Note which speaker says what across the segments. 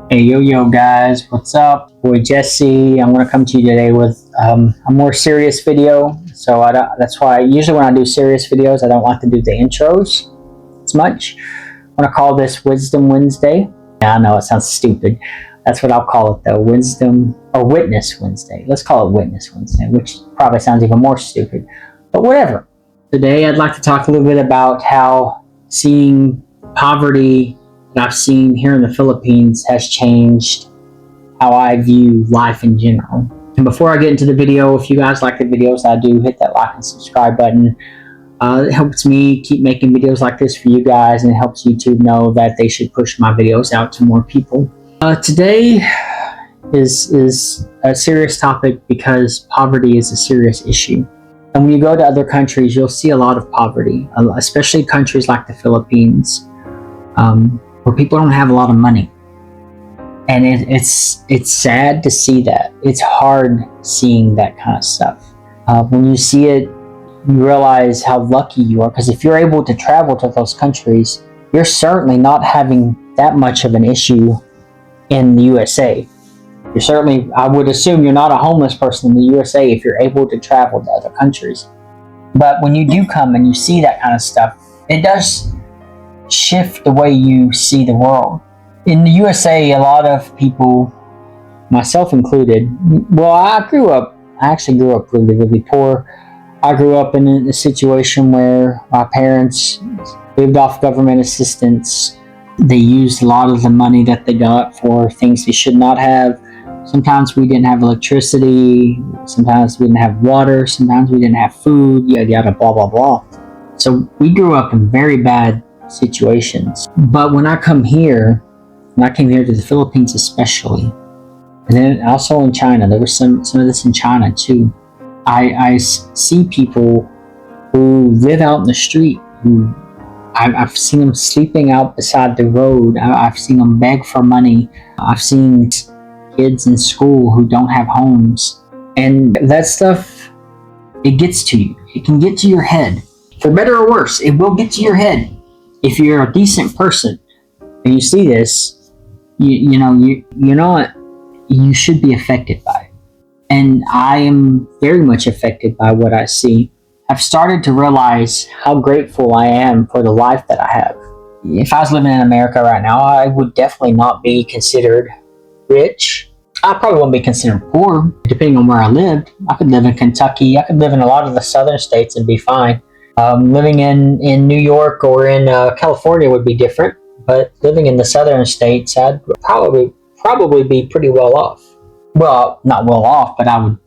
Speaker 1: Hey yo guys, what's up? Boy Jesse. I'm gonna come to you today with a more serious video. So that's why usually when I do serious videos, I don't like to do the intros as much. I'm gonna call this Wisdom Wednesday. Yeah, I know it sounds stupid. That's what I'll call it though, Wisdom or Witness Wednesday. Let's call it Witness Wednesday, which probably sounds even more stupid, but whatever. Today I'd like to talk a little bit about how seeing poverty that I've seen here in the Philippines has changed how I view life in general. And before I get into the video, if you guys like the videos I do, hit that like and subscribe button. It helps me keep making videos like this for you guys, and it helps YouTube know that they should push my videos out to more people. Today is a serious topic because poverty is a serious issue. And when you go to other countries, you'll see a lot of poverty, especially countries like the Philippines, where people don't have a lot of money. And it's sad to see that. It's hard seeing that kind of stuff. When you see it, you realize how lucky you are, because if you're able to travel to those countries, you're certainly not having that much of an issue in the USA. You're certainly, I would assume you're not a homeless person in the USA if you're able to travel to other countries. But when you do come and you see that kind of stuff, it does shift the way you see the world. In the USA, a lot of people, myself included, well, I actually grew up really, really poor. I grew up in a situation where my parents lived off government assistance. They used a lot of the money that they got for things they should not have. Sometimes we didn't have electricity, sometimes we didn't have water, sometimes we didn't have food, yada yada, blah blah blah. So we grew up in very bad situations. But when I came here to the Philippines especially, and then also in China, there was some of this in China too. I see people who live out in the street, who I've seen them sleeping out beside the road. I've seen them beg for money. I've seen kids in school who don't have homes. And that stuff, it gets to you. It can get to your head. For better or worse, it will get to your head. If you're a decent person and you see this, you should be affected by it. And I am very much affected by what I see. I've started to realize how grateful I am for the life that I have. If I was living in America right now, I would definitely not be considered rich. I probably wouldn't be considered poor, depending on where I lived. I could live in Kentucky. I could live in a lot of the southern states and be fine. Living in New York or in California would be different, but living in the southern states, I'd probably be pretty well off. Well, not well off, but I would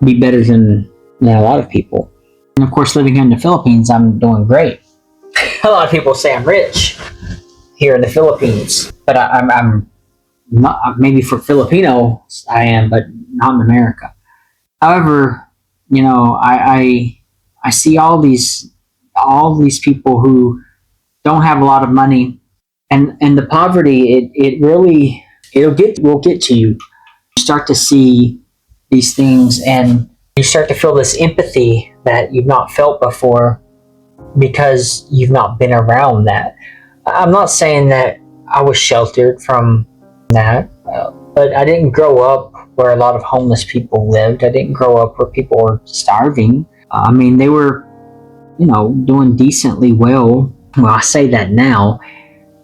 Speaker 1: be better than a lot of people. And of course, living here in the Philippines, I'm doing great. A lot of people say I'm rich here in the Philippines, but I'm not. Maybe for Filipinos, I am, but not in America. However, I see all these people who don't have a lot of money, and the poverty, will get to you. You start to see these things, and you start to feel this empathy that you've not felt before because you've not been around that. I'm not saying that I was sheltered from that, but I didn't grow up where a lot of homeless people lived. I didn't grow up where people were starving. They were, doing decently well. Well, I say that now.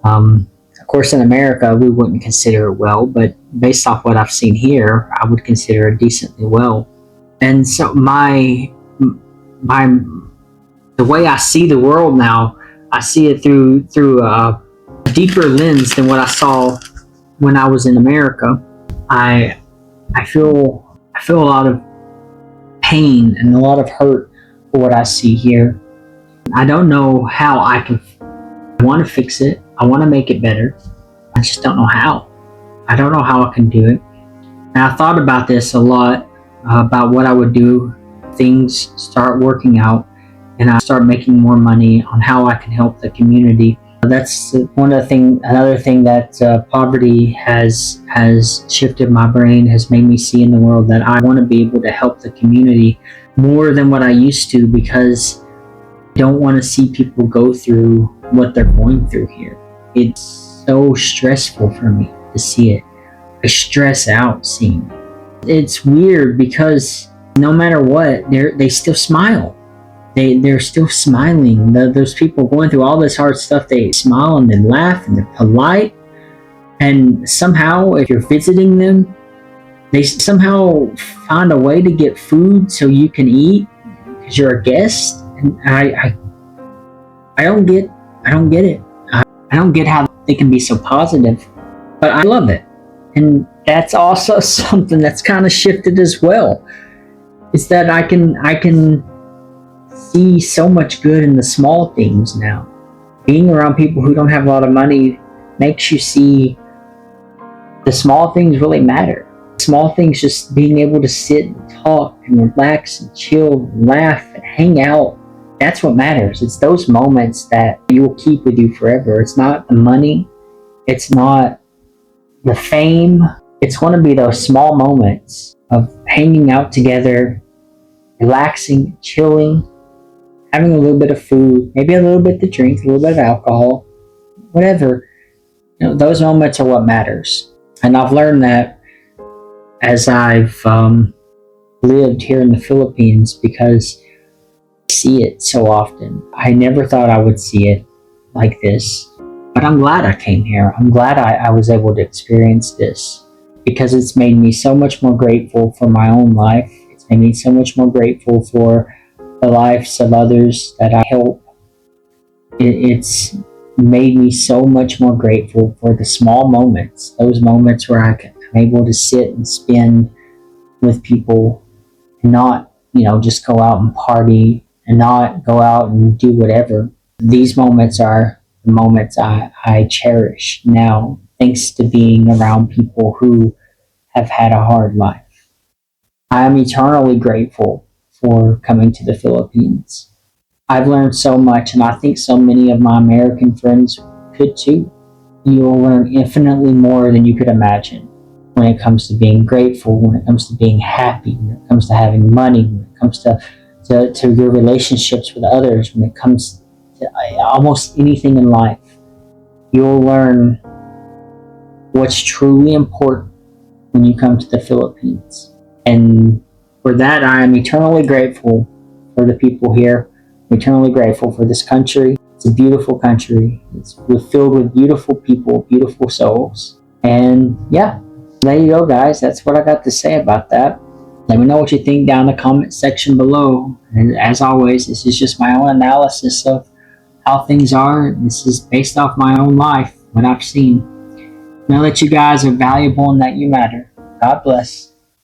Speaker 1: Of course, in America, we wouldn't consider it well, but based off what I've seen here, I would consider it decently well. And so the way I see the world now, I see it through a deeper lens than what I saw when I was in America. I feel a lot of pain and a lot of hurt for what I see here. I don't know how I want to fix it. I want to make it better. I just don't know how. I don't know how I can do it. And I thought about this a lot, about what I would do if things start working out and I start making more money, on how I can help the community. That's another thing that poverty has shifted my brain, has made me see in the world, that I want to be able to help the community more than what I used to, because I don't want to see people go through what they're going through here. It's so stressful for me. to see it. I stress out seeing it. It's weird because no matter what, they still smile. They're still smiling. Those people going through all this hard stuff, they smile and they laugh and they're polite. And somehow, if you're visiting them, they somehow find a way to get food so you can eat because you're a guest. And I don't get it. I don't get how they can be so positive, but I love it. And that's also something that's kind of shifted as well. Is that I can see so much good in the small things now. Being around people who don't have a lot of money makes you see the small things really matter. Small things, just being able to sit and talk and relax and chill and laugh and hang out. That's what matters. It's those moments that you will keep with you forever. It's not the money. It's not the fame. It's going to be those small moments of hanging out together, relaxing, chilling, having a little bit of food, maybe a little bit to drink, a little bit of alcohol, whatever. Those moments are what matters. And I've learned that as I've lived here in the Philippines, because I see it so often. I never thought I would see it like this, but I'm glad I came here. I'm glad I was able to experience this, because it's made me so much more grateful for my own life. It's made me so much more grateful for the lives of others that I help. It's made me so much more grateful for the small moments, those moments where I'm able to sit and spend with people and not, just go out and party and not go out and do whatever. These moments are the moments I cherish now, thanks to being around people who have had a hard life. I am eternally grateful for coming to the Philippines. I've learned so much, and I think so many of my American friends could too. You'll learn infinitely more than you could imagine when it comes to being grateful, when it comes to being happy, when it comes to having money, when it comes to your relationships with others, when it comes to almost anything in life. You'll learn what's truly important when you come to the Philippines. And for that, I am eternally grateful for the people here. I'm eternally grateful for this country. It's a beautiful country. We're filled with beautiful people, beautiful souls. And yeah, there you go, guys. That's what I got to say about that. Let me know what you think down in the comment section below. And as always, this is just my own analysis of how things are. This is based off my own life, what I've seen. Know that you guys are valuable and that you matter. God bless.